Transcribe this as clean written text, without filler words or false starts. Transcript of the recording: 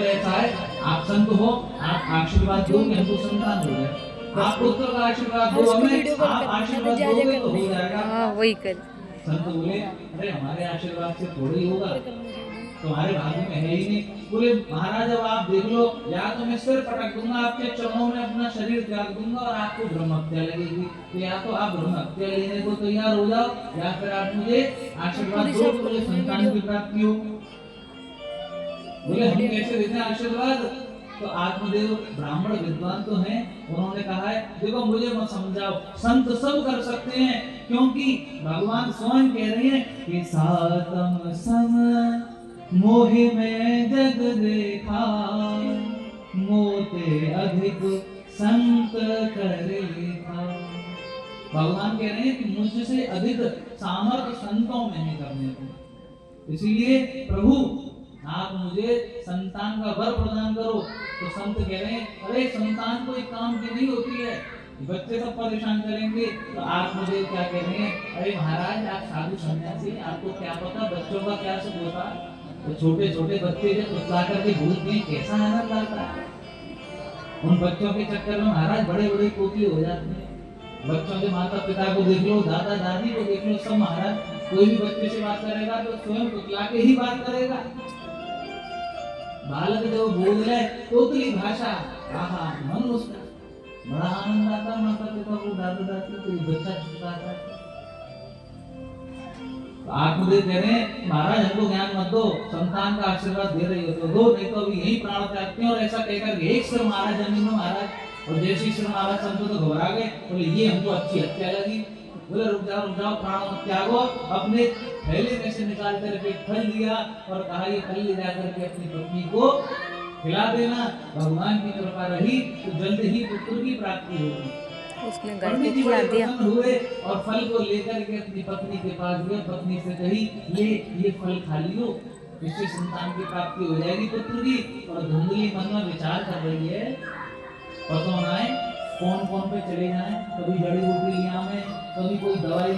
ऐसा है, आप संत हो, आप आशीर्वाद दो कि हमको संतान हो जाए। आप पुत्र का आशीर्वाद दो हमें, आप आशीर्वाद दोगे तो हो जाएगा। हाँ वही कर। संत बोले अरे हमारे आशीर्वाद से थोड़ी होगा, तुम्हारे भाग्य में है ही नहीं। बोले महाराज अब आप देख लो, या तो मैं सिर पटक दूंगा आपके चरणों में, अपना शरीर त्याग दूंगा और आपको ब्रह्म हत्या लगेगी। तो या तो आप ब्रह्म हत्या लेने को तैयार हो जाओ, या फिर आप मुझे आशीर्वाद दो कि मुझे संतान की प्राप्ति हो। बोले हम कैसे देते हैं आशीर्वाद? तो आत्मदेव ब्राह्मण विद्वान तो हैं, उन्होंने कहा है देखो मुझे मत समझाओ, संत सब कर सकते हैं, क्योंकि भगवान स्वयं कह रहे हैं कि सातम सम मोहि में जग देखा, मोते अधिक संत करे था। भगवान कह रहे हैं कि मुझसे अधिक सामर्थ्य संतों में है करने को, इसीलिए प्रभु आप मुझे संतान का वर प्रदान करो। तो संत कह रहे हैं अरे संतान कोई काम की नहीं होती है, बच्चे सब परेशान करेंगे। तो आप मुझे क्या कह रहे हैं, अरे महाराज आप साधु सन्यासी, आपको क्या पता बच्चों का क्या सुख होता है। तो छोटे छोटे बच्चे जब उत्साह करके भूलते हैं कैसा आनंद आता है। उन बच्चों के चक्कर में महाराज बड़े बड़े कोकी हो जाते हैं। बच्चों के माता पिता को देख लो, दादा दादी को देख लो, सब महाराज कोई भी बच्चे से बात करेगा तो स्वयं तुतला के ही बात करेगा। बालक जब बोल रहे तोतली भाषा, आहा मन उसका बड़ा आनंद आता है। माता पिता को, दादा दादी को बच्चा छुटाता है। तो आत्मदेव कह रहे हैं महाराज हमको ज्ञान मत दो, संतान का आशीर्वाद दे रही हो तो दो, नहीं तो अभी यही प्राण त्यागते हैं। और ऐसा कहकर एक सिर महाराज जमीन में महाराज, और जैसे सिर महाराज संत तो घबरा गए, बोले ये हमको अच्छी हत्या लगी। बोले रुक जाओ प्राण मत त्यागो। अपने थैले में से निकाल करके फल दिया और कहा ये फल ले जाकर के अपनी पत्नी को खिला देना, भगवान की कृपा रही तो जल्द ही पुत्र की प्राप्ति होगी। उसने घर को खिला दिया हुए और फल को लेकर के अपनी पत्नी के पास गए। पत्नी से कही ये फल खा लियो, इससे संतान की प्राप्ति हो जाएगी पुत्र की। और धुंधली मन में विचार कर रही है पता ना है कौन कौन पे चले जाए, कभी जड़ी बूटी लिया में, कभी कोई दवाई